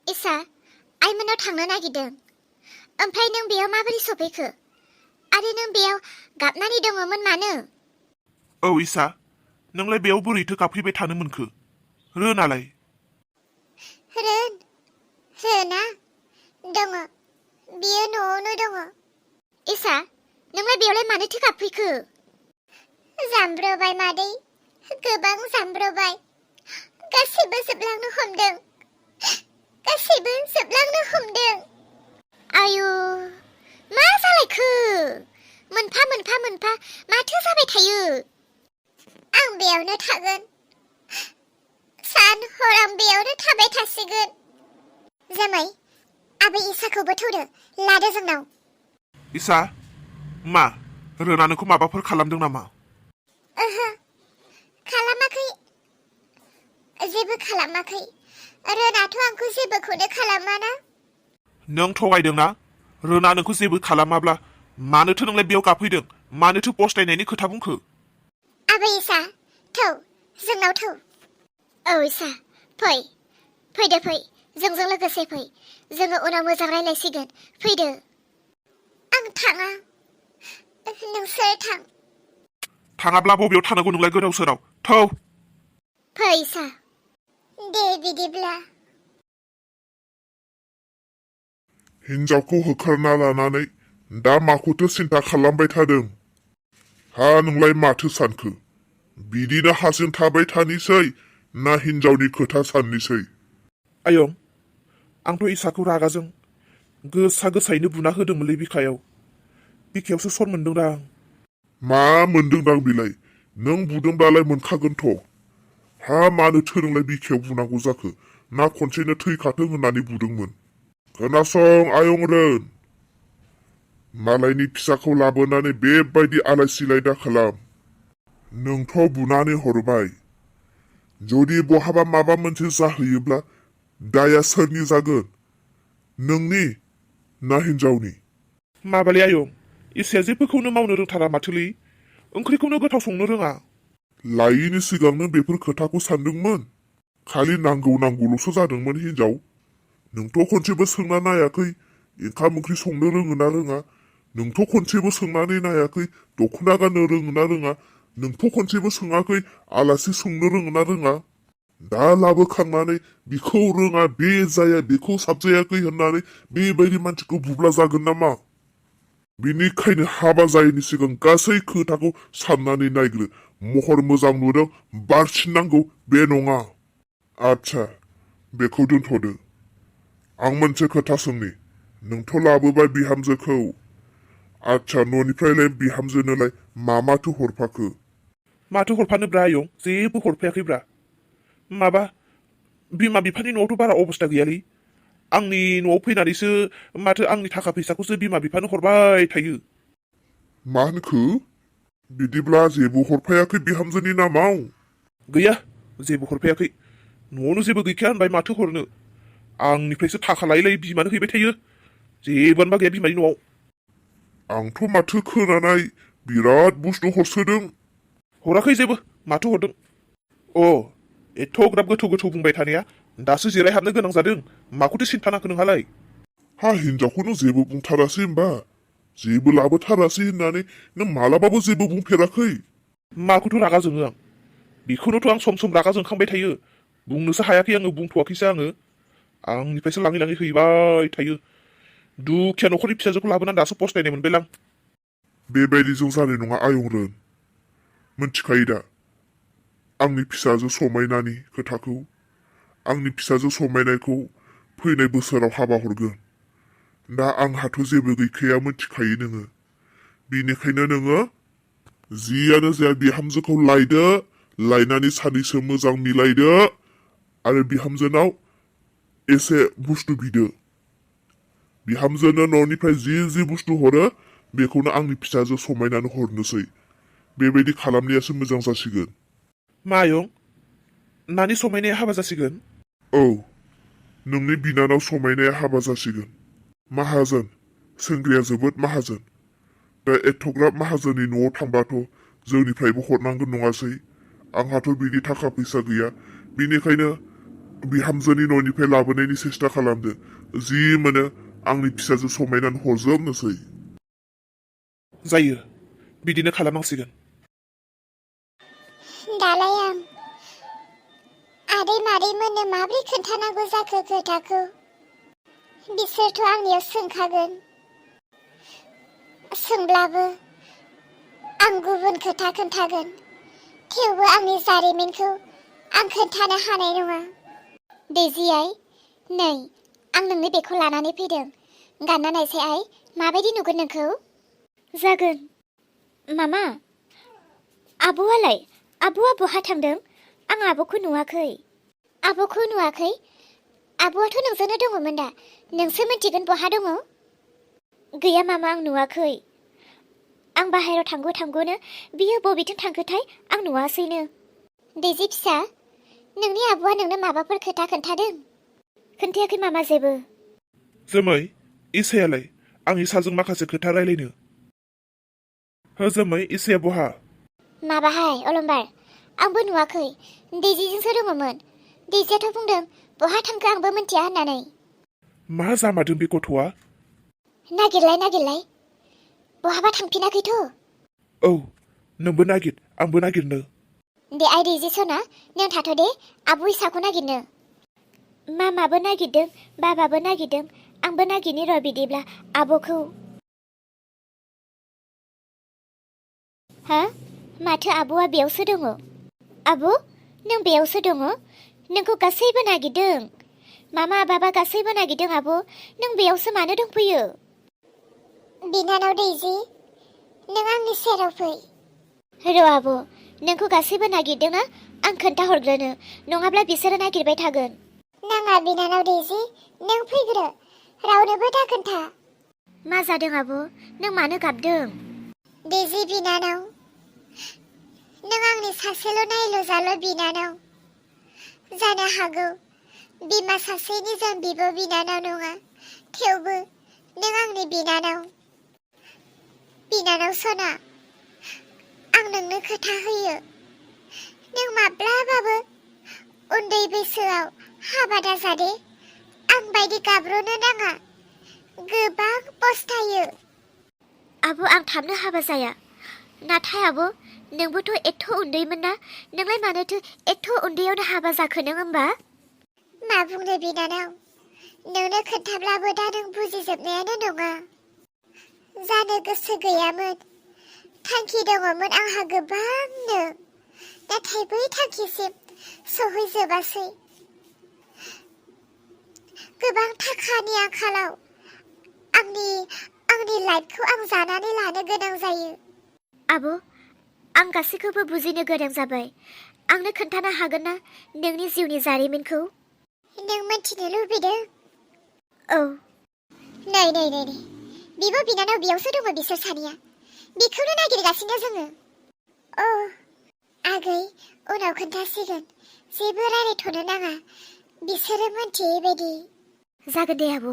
इसा आइमोनाव थांनो नागिरदों ओमफ्राय नों बेयाव माबोरै सफैखो आरो नों बेयाव गाबनानै दङमोन मानो औ इसा नोंलाय बेयाव बोरैथो गाबफैबाय थानो मोनखो रोनालाय रोना दङ बियो न'आवनो दङ इसा नोंलाय बेयावलाय मानोथो गाबफैखो जामब्रबाय मादै गोबां जामब्रबाय गासैबो जोबलांनो हमदों आयु मा जालायखो मोनफा माथो जाबाय थायो आं बेयावनो थागोन सान हर आं बेयावनो थाबाय थासिगोन जामाय आबै इसाखौबो थौदो लादो जोंनाव इसा मा रोना नोंखौ माबाफोर खालामदों नामा ओहो खालामाखै जेबो खालामाखै रोनाथ' आंखौ जेबोखौनो खालामाना नों थगायदोंना रोना नोंखौ जेबो खालामाब्ला मानोथो नोंलाय बेयाव गाबफैदों मानोथो पस्तायनायनि खोथा बुंखो आबै इसा थौ जोंनाव थौ औ इसा फैदो जोंजों लोगोसे फै जोङो उनाव मोजां रायलायसिगोन फैदो आं थाङा नोंसोर थाङाब्ला बबेयाव थानांगौ नोंलाय गोदाव सोराव थौ फै इसा दे बिदिब्ला हिन्जावखौ होखारना लानानै दा माखौथो सिन्था खालामबाय थादों हा नोंलाय माथो सानखो बिदिनो हारसिं थाबाय थानिसै ना हिन्जावनि खोथा साननिसै आयं आंथ' इसाखौ रागाजों गोसायैनो बुना होदोंमोनलै बिखायावसो सन मोनदोंदां मा मोनदोंदां बिलाय नों बुदोंब्लालाय मोनखागोनथ' हा मानोथो नोंलाय बिखायाव बुनांगौ जाखो ना खनसेनो थैखाथों होननानै बुदोंमोन खोनासं आयं रोन मालायनि फिसाखौ लाबोनानै बेबायदि आलाय सिलाय दा खालाम नोंथ' बुनानै हरबाय जुदि बहाबा माबा मोनसे जाहैयोब्ला दाया सोरनि जागोन नोंनि ना हिन्जावनि माबालै आयं इसाया जेबोखौनो मावनो रोंथारा माथोलै ओंख्रिखौनो गोथाव संनो रोङा लायैनि सिगांनो बेफोर खोथाखौ सानदोंमोन खालि नांगौल'सो जादोंमोन हिन्जाव नोंथ' खनसेबो सोंना नायाखै ओंखाम ओंख्रि संनो रोङो ना रोङा नोंथ' खनसेबो सोंनानै नायाखै दख'ना गाननो रोङो ना रोङा नोंथ' खनसेबो सोङाखै आलासि सोंनो रोङो ना रोङा दा लाबोखांनानै बिखौ रोङा बे जाया बेखौ साबजायाखै होननानै बेबायदि मानसिखौ बुब्ला जागोन नामा बेनिखायनो हाबा जायैनि सिगां गासै खोथाखौ साननानै नायग्रो महर मोजां नुदों बारसिननांगौ बे नङा आच्छा बेखौ दोनथ'दो आं मोनसे खोथा सोंनि नोंथ' लाबोबाय बिहामजोखौ आच्छा न'निफ्रायलाय बिहामजोनोलाय माथो हरफाखो माथो हरफानोब्रा आयं जेबो हरफायाखैब्रा माबा बिमा बिफानि न'आवथ' बारा अबस्था गैयालै आंनि न'आव फैनानैसो माथो आंनि थाखा फैसाखौसो बिमा बिफानो हरबाय थायो मा होनखो बिदिब्ला जेबो हरफायाखै बिहामजोनि नामाव गैया जेबो हरफायाखै न'आवनो जेबो गैखाया होनबाय माथो हरनो आंनिफ्रायसो थाखा लायै बिमानो हैबाय थायो जेबोआनो गैया बिमानि न'आव आंथ' माथो खोनानाय बिराद बुस्थु हरसोदों हराखै जेबो माथो हरदों अ एथ'ग्राब गोथौ बुंबाय थानाया दासो जिरायहाबनो गोनां जादों माखौथो सिन्था नांखो नोंहालाय हा हिन्जावखौनो जेबो बुंथारासै होनबा जेबो लाबोथारासै होननानै नों मालाबाबो जेबो बुंफेराखै माखौथ' रागा जोङो आं बेखौनोथ' आं सम रागा जोंखांबाय थायो बुंनोसो हायाखै आङो बुंथ'वाखैसो आंनिफ्रायसो लाङै हैबाय थायो दुखिया न'खरनि फिसाजोखौ लाबोनानै दासो पस्तायनाय मोनबायलां बेबायदिजों जानाय नङा आयं रोन मोनथिखायो दा आंनि फिसाजो समायनानि खोथाखौ आंनि फिसाजो समायनायखौ फैनाय बोसोराव हाबा हरगोन दा आंहाथ' जेबो गैखाया मोनथिखायो नोङो बेनिखायनो नोङो जियानो जाया बिहामजोखौ लायदो लायनानै सानैसो मोजां मिलायदो आरो बिहामजोनाव एसे बुस्थु बिदो बिहामजोनो न'निफ्राय जि बुस्थु हरो बेखौनो आंनि फिसाजो समायनानै हरनोसै बेबायदि खालामनायासो मोजां जासिगोन मायं नानि समायनाया हाबा जासिगोन औ नोंनि बिनानाव समायनाया हाबा जासिगोन माहाजोन सेंग्राया जोबोद माहाजोन दा एथ'ग्राब माहाजोननि न'आव थांबाथ' जोंनिफ्रायबो हरनांगोन नङासै आंहाथ' बिदि थाखा फैसा गैया बेनिखायनो बिहामजोनि न'निफ्राय लाबोनायनि सेस्था खालामदो जि मोनो आंनि फिसाजो समायनानै हरजोबनोसै जायो बिदिनो खालामनांसिगोन दालाय आं आदै मादै मोननो माब्रै खोन्थानांगौ जाखो खोथाखौ बिसोरथ' आंनियाव सोंखागोन सोंब्लाबो आं गुबुन खोथा खोन्थागोन थेवबो आंनि जारिमिनखौ आं खोन्थानो हानाय नङा दैजि आइ नै आं नोंनो बेखौ लानानै फैदों गानना नायसाय आइ माबायदि नुगोन नोंखौ जागोन मामा आब'आलाय आब'आ बहा थांदों आं आब'खौ नुवाखै आब'खौ नुवाखै आब'आथ' नोंजोंनो दङमोन दा नोंसो मिन्थिगोन बहा दङ गैया मामा आं नुवाखै आं बाहेरायाव थांगौ थांगौनो बियो बबेथिं थांखोथाय आं नुवासैनो दैजि फिसा नोंनि आब'आ नोंनो माबाफोर खोथा खोन्थादों खोन्थायाखै मामा जेबो जोमै इसायालाय आं इसाजों माखासे खोथा रायलायनो हो जोमै इसाया बहा माबाहाय अलंबार आंबो नुवाखै दैजिजोंसो दङमोन दैजियाथ' बुंदों बहा थांखो आंबो मिन्थिया होननानै मा जामारदों बे गथ'आ नागिरलाय बहाबा थांफिनाखैथ' औ नोंबो नागिर आंबो नागिरनो दे आइ दैजि सना नों थाथ' दे आब' इसाखौ नागिरनो मामाबो नागिरदों बाबाबो नागिरदों आंबो नागिरनि र' बिदिब्ला आब'खौ हा माथो आब'आ बेयावसो दङ आब' नों बेयावसो दङ नोंखौ गासैबो नागिरदों मामा बाबा गासैबो नागिरदों आब' नों बेयावसो मानो दंफैयो बिनानाव दैजि नों आंनि सेराव फै र' आब' नोंखौ गासैबो नागिरदोंना आं खोन्थाहरग्रोनो नङाब्ला बिसोरो नागिरबाय थागोन नाङा बिनानाव दैजि नों फैग्रो रावनोबो दा खोन्था मा जादों आब' नों मानो गाबदों दैजि बिनानाव नों आंनि सासेल' नायल' जाल' बिनानाव जानो हागौ बिमा सासेनि जों बिब' बिनानाव नङा थेवबो नों आंनि बिनानाव सना आं नोंनो खोथा होयो नों माब्लाबाबो उन्दै बैसोआव हाबा दाजादे आं बायदि गाब्र'नो नाङा गोबां पस्तायो आब' आं थाबनो हाबा जाया नाथाय आब' नोंबोथ' एथ' उन्दैमोन ना नोंलाय मानोथो एथ' उन्दैयावनो हाबा जाखो नों होमबा मा बुंनो बिनानाव नोंनो खोन्थाब्लाबो दा नों बुजिजोबनायानो नङा जानो गोसो गैयामोन थांखि दङमोन आंहा गोबांनो नाथाय बै थांखिसिम सहैजोबासै गोबां थाखानि आंखालाव आंनि लाइफखौ आं जानानै लानो गोनां जायो आब' आं गासैखौबो बुजिनो गोरों जाबाय आंनो खोन्थानो हागोन ना नोंनि जिउनि जारिमिनखौ नों मिन्थिनो लुबैदों औ नै बिब' बिनानाव बेयावसो दङ बिसोर सानैया बेखौनो नागिरगासिनो जोङो अ आगै उनाव खोन्थासिगोन जेबो रायलायथ'नो नाङा बिसोरो मिन्थियै बायदि जागोन दे आब'